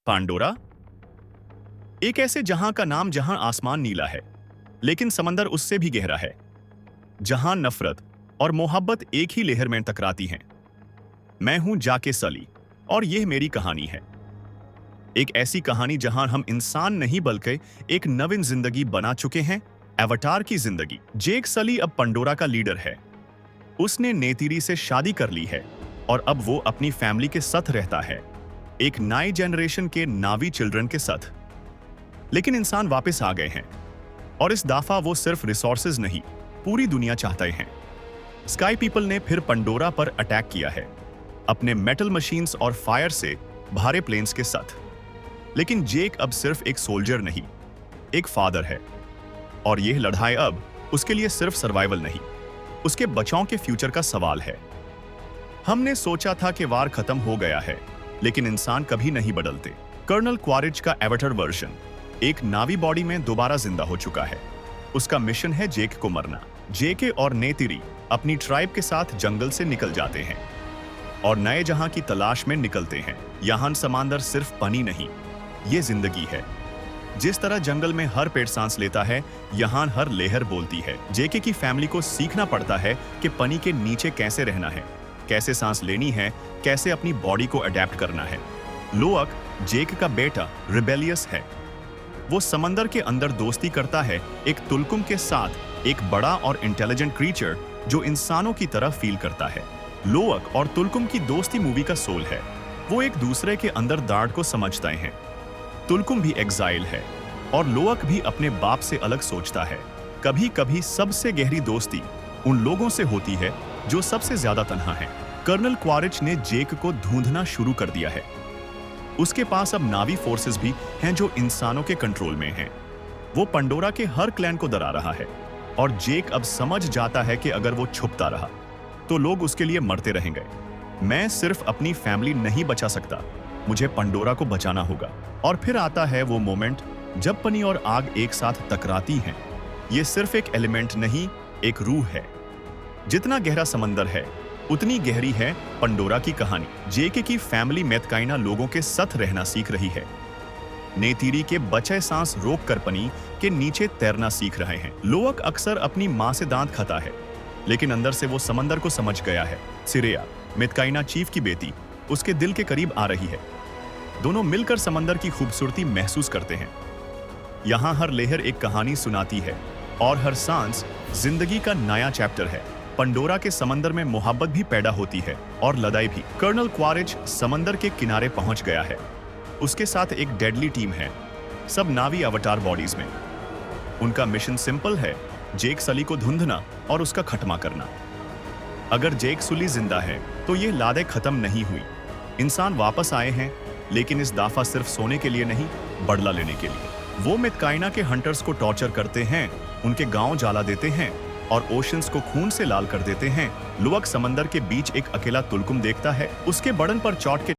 Pandora एक ऐसे जहां का नाम जहां आसमान नीला है लेकिन समंदर उससे भी गहरा है, जहां नफरत और मोहब्बत एक ही लहर में टकराती हैं। मैं हूं जाके सली और यह मेरी कहानी है। एक ऐसी कहानी जहां हम इंसान नहीं बल्कि एक नवीन जिंदगी बना चुके हैं, एवटार की जिंदगी। जेक सली अब पंडोरा का लीडर है। उसने नेतिरी से शादी कर ली है और अब वो अपनी फैमिली के साथ रहता है, एक नई जनरेशन के नावी चिल्ड्रन के साथ। लेकिन इंसान वापस आ गए हैं और इस दफा वो सिर्फ रिसोर्सेज नहीं, पूरी दुनिया चाहते हैं। स्काई पीपल ने फिर पंडोरा पर अटैक किया है, अपने मेटल मशीन्स और फायर से भारे प्लेन्स के साथ। लेकिन जेक अब सिर्फ एक सोल्जर नहीं, एक फादर है। और यह लड़ाई अब उसके लिए सिर्फ सर्वाइवल नहीं, उसके बचाव के फ्यूचर का सवाल है। हमने सोचा था कि वार खत्म हो गया है, लेकिन इंसान कभी नहीं बदलते। कर्नल क्वारिज का एवटर वर्जन एक नावी बॉडी में दोबारा जिंदा हो चुका है। उसका मिशन है जेक को मरना। जेके और नेतिरी अपनी ट्राइब के साथ जंगल से निकल जाते हैं और नए जहां की तलाश में निकलते हैं। यहां समंदर सिर्फ पानी नहीं, ये जिंदगी है। जिस तरह जंगल में हर पेड़ सांस लेता है, यहां हर लहर बोलती है। जेके की फैमिली को सीखना पड़ता है कि पानी के नीचे कैसे रहना है, कैसे सांस लेनी है, कैसे अपनी बॉडी को अडेप्ट करना है। लोअक, जेक का बेटा, रिबेलियस है। वो समंदर के अंदर दोस्ती करता है एक तुलकुम के साथ, एक बड़ा और इंटेलिजेंट क्रीचर जो इंसानों की तरह फील करता है। लोअक और तुलकुम की दोस्ती मूवी का सोल है। वो एक दूसरे के अंदर दाढ़ को समझते हैं। तुलकुम भी एग्जाइल है और लोअक भी अपने बाप से अलग सोचता है। कभी कभी सबसे गहरी दोस्ती उन लोगों से होती है जो सबसे ज्यादा तन्हा है। कर्नल क्वारिज ने जेक को ढूंढना शुरू कर दिया है। उसके पास अब नावी फोर्सेस भी हैं जो इंसानों के कंट्रोल में हैं। वो पंडोरा के हर क्लैन को डरा रहा है और जेक अब समझ जाता है कि अगर वो छुपता रहा तो लोग उसके लिए मरते रहेंगे। मैं सिर्फ अपनी फैमिली नहीं बचा सकता, मुझे पंडोरा को बचाना होगा। और फिर आता है वो मोमेंट जब पानी और आग एक साथ टकराती हैं। ये सिर्फ एक एलिमेंट नहीं, एक रूह है। जितना गहरा समंदर है उतनी गहरी है पंडोरा की कहानी। जेके की फैमिली मेतकाइना लोगों के साथ रहना सीख रही है। नेतिरी के बचे सांस रोक कर पानी के नीचे तैरना सीख रहे हैं। लोअक अक्सर अपनी मां से दांत खाता है, लेकिन अंदर से वो समंदर को समझ गया है। सिरेया, मेतकाइना चीफ की बेटी, उसके दिल के करीब आ रही है। दोनों मिलकर समंदर की खूबसूरती महसूस करते हैं। यहाँ हर लहर एक कहानी सुनाती है और हर सांस जिंदगी का नया चैप्टर है। पंडोरा के समंदर में मोहब्बत भी पैदा होती है और लड़ाई भी। कर्नल क्वारिज समंदर के किनारे पहुंच गया है। उसके साथ एक डेडली टीम है, सब नावी अवतार बॉडीज में। उनका मिशन सिंपल है, जेक सली को ढूंढना और उसका खत्मा करना। अगर जेक सुली जिंदा है तो ये लादे खत्म नहीं हुई। इंसान वापस आए हैं, लेकिन इस दफा सिर्फ सोने के लिए नहीं, बदला लेने के लिए। वो मेतकाइना के हंटर्स को टॉर्चर करते हैं, उनके गांव जला देते हैं और ओशंस को खून से लाल कर देते हैं। लोअक समंदर के बीच एक अकेला तुलकुम देखता है, उसके बदन पर चोट के